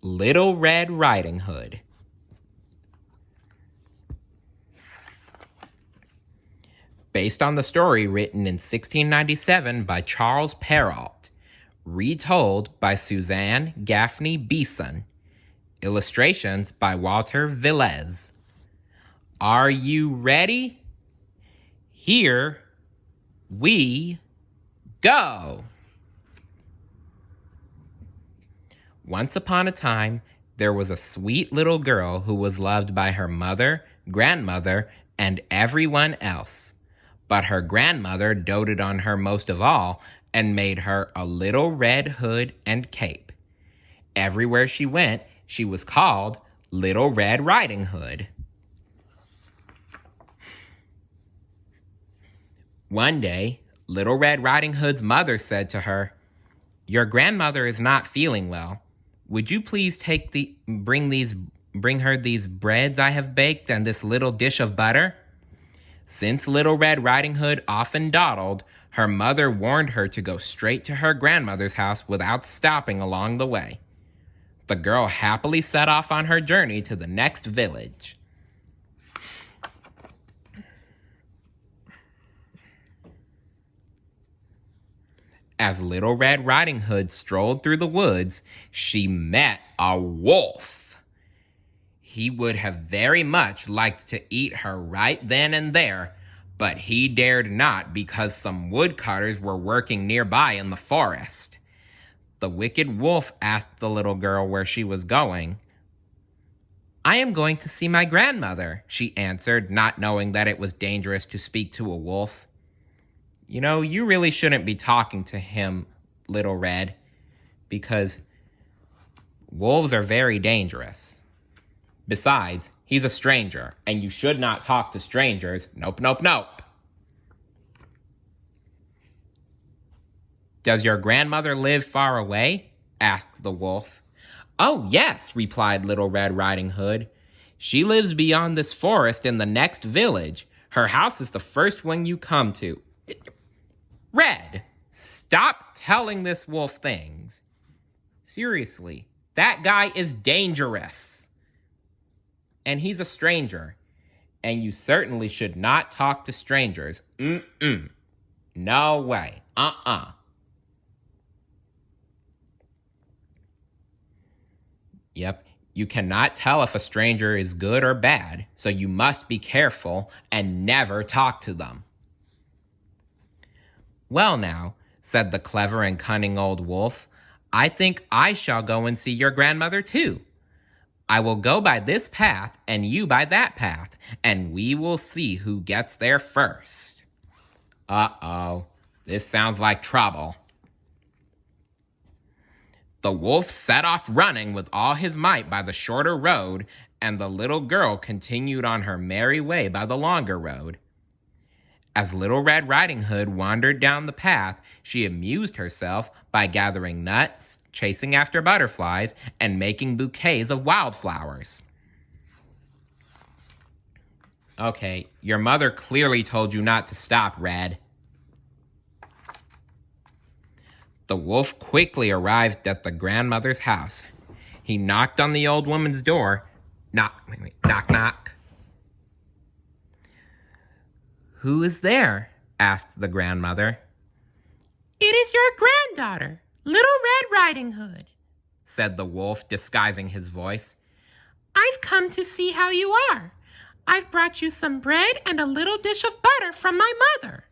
Little Red Riding Hood. Based on the story written in 1697 by Charles Perrault, retold by Suzanne Gaffney Beeson, illustrations by Walter Velez. Are you ready? Here we go! Once upon a time, there was a sweet little girl who was loved by her mother, grandmother, and everyone else. But her grandmother doted on her most of all and made her a little red hood and cape. Everywhere she went, she was called Little Red Riding Hood. One day, Little Red Riding Hood's mother said to her, "Your grandmother is not feeling well. Would you please bring her these breads I have baked and this little dish of butter?" Since Little Red Riding Hood often dawdled, her mother warned her to go straight to her grandmother's house without stopping along the way. The girl happily set off on her journey to the next village. As Little Red Riding Hood strolled through the woods, she met a wolf. He would have very much liked to eat her right then and there, but he dared not because some woodcutters were working nearby in the forest. The wicked wolf asked the little girl where she was going. "I am going to see my grandmother," she answered, not knowing that it was dangerous to speak to a wolf. "You know, you really shouldn't be talking to him, Little Red, because wolves are very dangerous. Besides, he's a stranger, and you should not talk to strangers. Nope, nope, nope." "Does your grandmother live far away?" asked the wolf. "Oh, yes," replied Little Red Riding Hood. "She lives beyond this forest in the next village. Her house is the first one you come to." "Red, stop telling this wolf things. Seriously, that guy is dangerous. And he's a stranger. And you certainly should not talk to strangers. No way. Yep, you cannot tell if a stranger is good or bad, so you must be careful and never talk to them." "Well now," said the clever and cunning old wolf, "I think I shall go and see your grandmother too. I will go by this path and you by that path, and we will see who gets there first." Uh-oh, this sounds like trouble. The wolf set off running with all his might by the shorter road, and the little girl continued on her merry way by the longer road. As Little Red Riding Hood wandered down the path, she amused herself by gathering nuts, chasing after butterflies, and making bouquets of wildflowers. "Okay, your mother clearly told you not to stop, Red." The wolf quickly arrived at the grandmother's house. He knocked on the old woman's door. Knock, knock. "Who is there?" asked the grandmother. "It is your granddaughter, Little Red Riding Hood," said the wolf, disguising his voice. "I've come to see how you are. I've brought you some bread and a little dish of butter from my mother."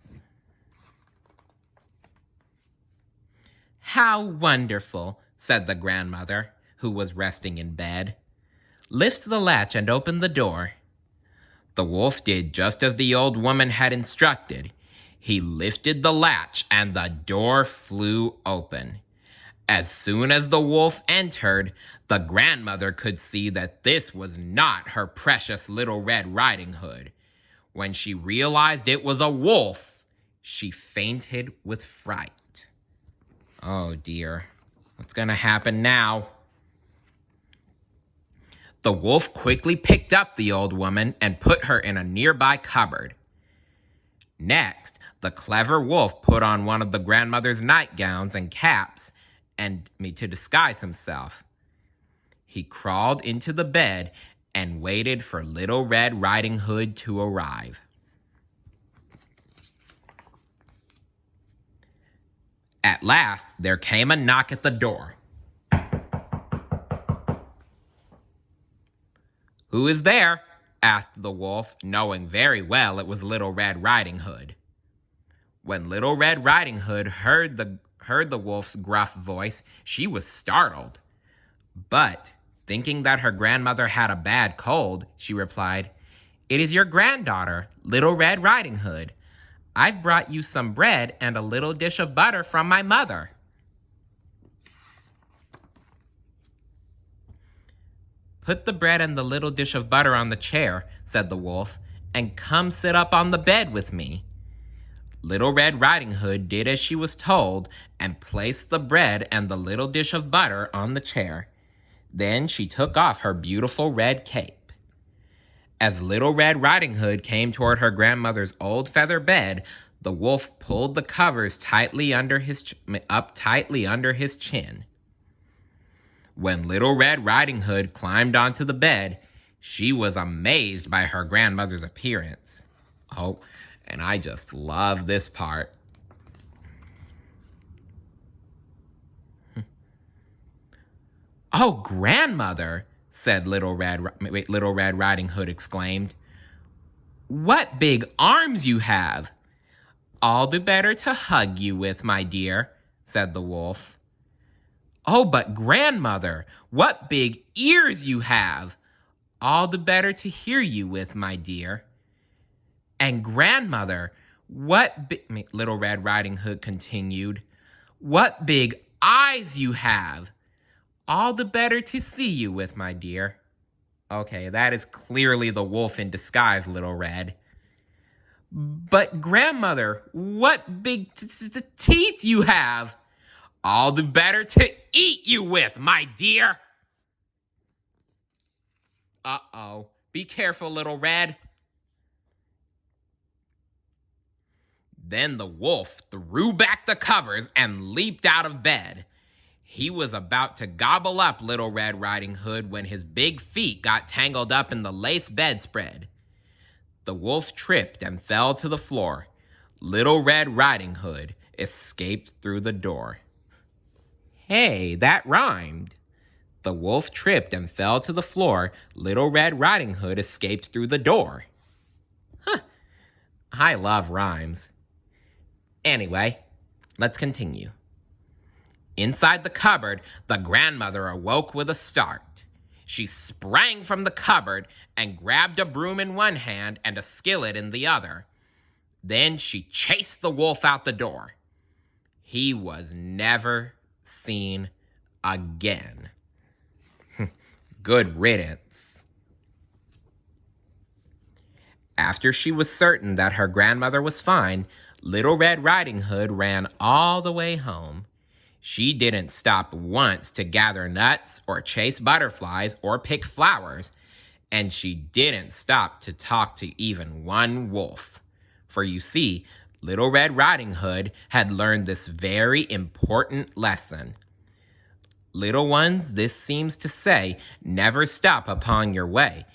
"How wonderful," said the grandmother, who was resting in bed. "Lift the latch and open the door." The wolf did just as the old woman had instructed. He lifted the latch and the door flew open. As soon as the wolf entered, the grandmother could see that this was not her precious Little Red Riding Hood. When she realized it was a wolf, she fainted with fright. Oh dear, what's going to happen now? The wolf quickly picked up the old woman and put her in a nearby cupboard. Next, the clever wolf put on one of the grandmother's nightgowns and caps to disguise himself. He crawled into the bed and waited for Little Red Riding Hood to arrive. At last, there came a knock at the door. "Who is there?" asked the wolf, knowing very well it was Little Red Riding Hood. When Little Red Riding Hood heard the wolf's gruff voice, she was startled. But, thinking that her grandmother had a bad cold, she replied, "It is your granddaughter, Little Red Riding Hood. I've brought you some bread and a little dish of butter from my mother." "Put the bread and the little dish of butter on the chair," said the wolf, "and come sit up on the bed with me." Little Red Riding Hood did as she was told and placed the bread and the little dish of butter on the chair. Then she took off her beautiful red cape. As Little Red Riding Hood came toward her grandmother's old feather bed, the wolf pulled the covers tightly under his chin. When Little Red Riding Hood climbed onto the bed, she was amazed by her grandmother's appearance. Oh, and I just love this part. "Oh, grandmother," said Little Red Riding Hood exclaimed. "What big arms you have!" "All the better to hug you with, my dear," said the wolf. "Oh, but grandmother, what big ears you have!" "All the better to hear you with, my dear." "And grandmother, Little Red Riding Hood continued, "what big eyes you have!" "All the better to see you with, my dear." Okay, that is clearly the wolf in disguise, Little Red. "But grandmother, what big teeth you have!" "All the better to eat you with, my dear." Uh-oh. Be careful, Little Red. Then the wolf threw back the covers and leaped out of bed. He was about to gobble up Little Red Riding Hood when his big feet got tangled up in the lace bedspread. The wolf tripped and fell to the floor. Little Red Riding Hood escaped through the door. Hey, that rhymed. The wolf tripped and fell to the floor. Little Red Riding Hood escaped through the door. Huh, I love rhymes. Anyway, let's continue. Inside the cupboard, the grandmother awoke with a start. She sprang from the cupboard and grabbed a broom in one hand and a skillet in the other. Then she chased the wolf out the door. He was never seen again. Good riddance. After she was certain that her grandmother was fine, Little Red Riding Hood ran all the way home. She didn't stop once to gather nuts or chase butterflies or pick flowers, and she didn't stop to talk to even one wolf. For you see, Little Red Riding Hood had learned this very important lesson. Little ones, this seems to say, never stop upon your way.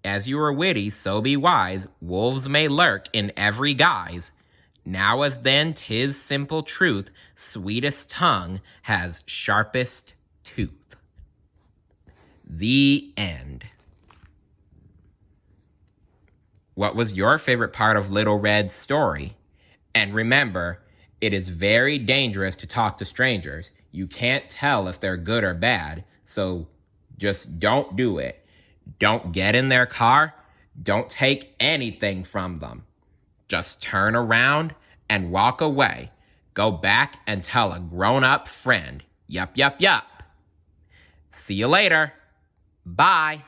As you are witty, so be wise, wolves may lurk in every guise. Now as then 'tis simple truth, sweetest tongue has sharpest tooth. The end. What was your favorite part of Little Red's story? And remember, it is very dangerous to talk to strangers. You can't tell if they're good or bad, so just don't do it. Don't get in their car. Don't take anything from them. Just turn around and walk away. Go back and tell a grown-up friend. Yup, yup, yup. See you later. Bye.